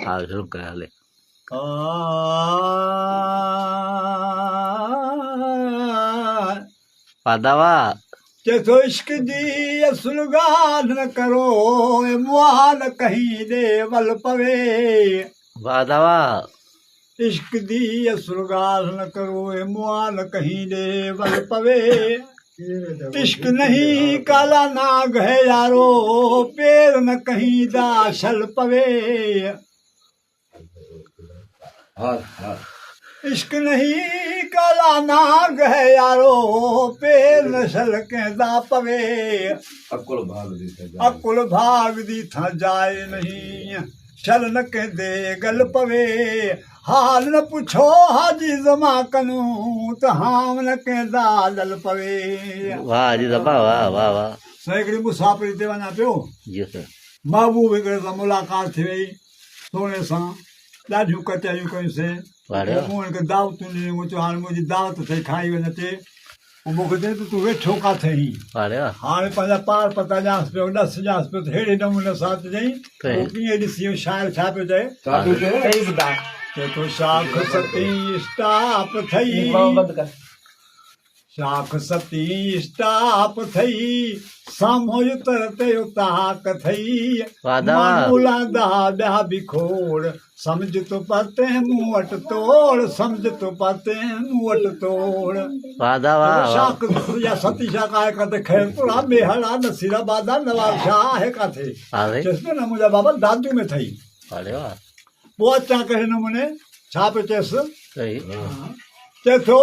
हाँ शुरू कर हले पादावा चेतो इश्क दी असुल गाल न करो ए मुआल कहीं दे वल पवे पादावा इश्क दी असुल गाल न करो ए मुआल कहीं दे वल पवे इश्क नहीं काला नाग है यारो पैर न कहीं दा छल पवे इश्क नहीं काला नाग है यारो पैर न छल के दा पवे अकुल भाग दी था जाए नहीं छल न के दे गल पवे हाल न पुछो हाजी जमा कनू तो हाम न के दाल पवे वाह जी दबा वाह वाह वाह सैकड़ी मुसाफ़िरी ते वञा पियो जी सर महबूब हिकिड़े सां मुलाक़ात थी वई सोणे सां ॾाढियूं कचहरियूं कयूंसीं मूं हिनखे दावतूं ॾिनियूं मूं चयो हाणे मुंहिंजी दावत अथई खाई वञ अचे पोइ मूंखे चई तूं वेठो किथे हीं हाणे पंहिंजा पार पता ॼांसि पियो ॾस ॼांसि पियो त अहिड़े नमूने सां चयईं कीअं ॾिसी शाइर छा पियो चए चए थो शाख सती स्टाप थई शाख सती स्टाप थई साम्हूं युतर ते उताक थई मामूला दा ॿिया बि खोड़ समझ तो पाते मूं वटि तोड़ समझ तो पाते मूं वटि तोड़ शाख या सती शाख आहे किथे खैरपुरा बेहड़ा नसीराबाद नवाब शाह आहे किथे चएसि न मुंहिंजा बाबा दादू में थई पोइ अचां कहिड़े नमूने छा पियो चएसि चए थो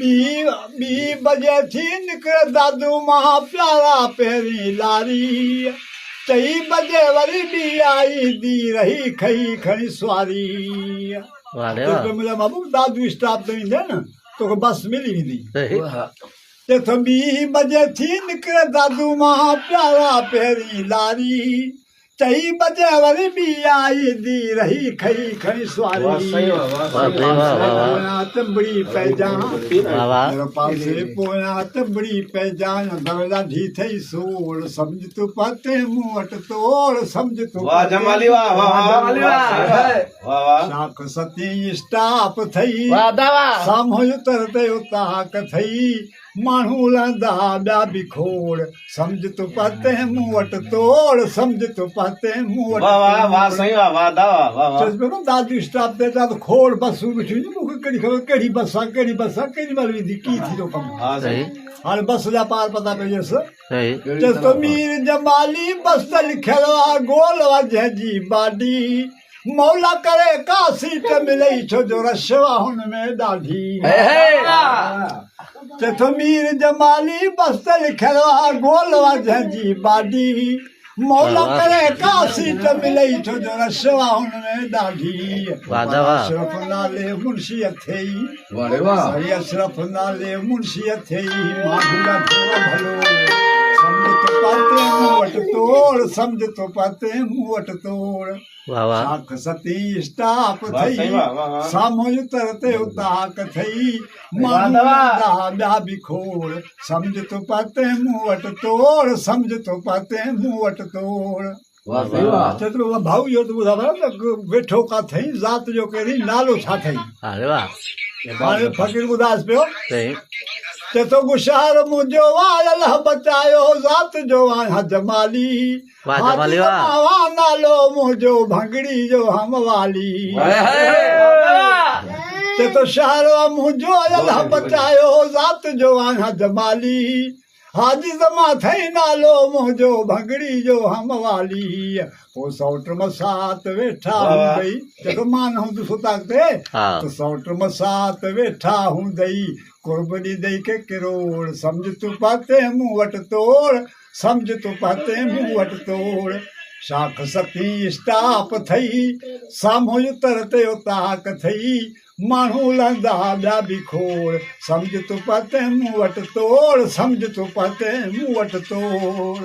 ॿी बजे थी निकिरे दादू मां प्यारा पहिरीं लारी चई बजे वरी ॿी आई दी रही खई खणी सुवारी मुंहिंजा बाबू दादू स्टाफ ते ईंदे न तोखे बस मिली वेंदी चए थो ॿी बजे थी निकिरे दादू मां प्यारा पहिरीं लारी चई बजे वरी ॿी आई दी रही खई खणी सुवारी पोयां तंबड़ी पइजां पासे पोयां तंबड़ी पइजां दरला ढी थई सोड़ समझ तूं पाते मूं वटि तोड़ समझ तूं शाख सती स्टाप थई साम्हूं युतर ते उताक थई माण्हू लहंदा ॿिया बि खोड़ समझ तूं पाते मूं वटि तोड़ समझ तूं पाते मूं वटि दादी स्टाफ ते त खोड़ बसूं विछियूं मूंखे कहिड़ी ख़बर कहिड़ी बस आहे केॾी महिल वेंदी कीअं थींदो कमु हाणे बस जा पार पता पइजसि चएसि तो मीर जमाली बस त लिखियल आहे गोल वजह जी बाडी मौला करे का सीट मिलई छो जो रश आहे हुन में ॾाढी चए थो मीर जमाली बस त लिखियल आहे गोल वजह जी बाडी मौला करे का सीट मिलई छो जो रश आहे हुन में ॾाढी अशरफ नाले मुंशी अथई अशरफ नाले मुंशी अथई भलो समझ तो पाते मूं वटि तोड़ समझ तो पाते मूं वटि तोड़ शाख सती स्टाप थई साम्हूं युतर ते उताक थई ॿिया बि खोड़ समझ तो पाते मूं वटि तोड़ समझ तो पाते मूं वटि तोड़ भाऊ इहो त ॿुधायो न वेठो किथे ज़ात जो कहिड़ी नालो छा अथई हाणे फ़कीर ॿुधाएसि पियो चए थो गुशार मुंहिंजो वायल बचायो ज़ात जो आहियां जमाली नालो मुंहिंजो भंगड़ी जो हमवाली चए थो शहर मुंहिंजो वायल बचायो ज़ात जो आहियां जमाली हाजी जमा थई नालो मुंहिंजो भंगड़ी जो हमवाली पोइ सौट मसात वेठा हूंदई चए थो मां न हूंदुसि उतां ते त सौट मसात वेठा हूंदई कुर्ब ॾींदई के किरोड़ समझ तूं पाते मूं वटि तोड़ समझ तूं पाते मूं वटि तोड़ शाख सती स्टाप थई साम्हूं युतर ते उताक थई माण्हू लहंदा ॿिया बि खोड़ समझ तूं पाते मूं वटि तोड़ समझ तूं पाते मूं वटि तोड़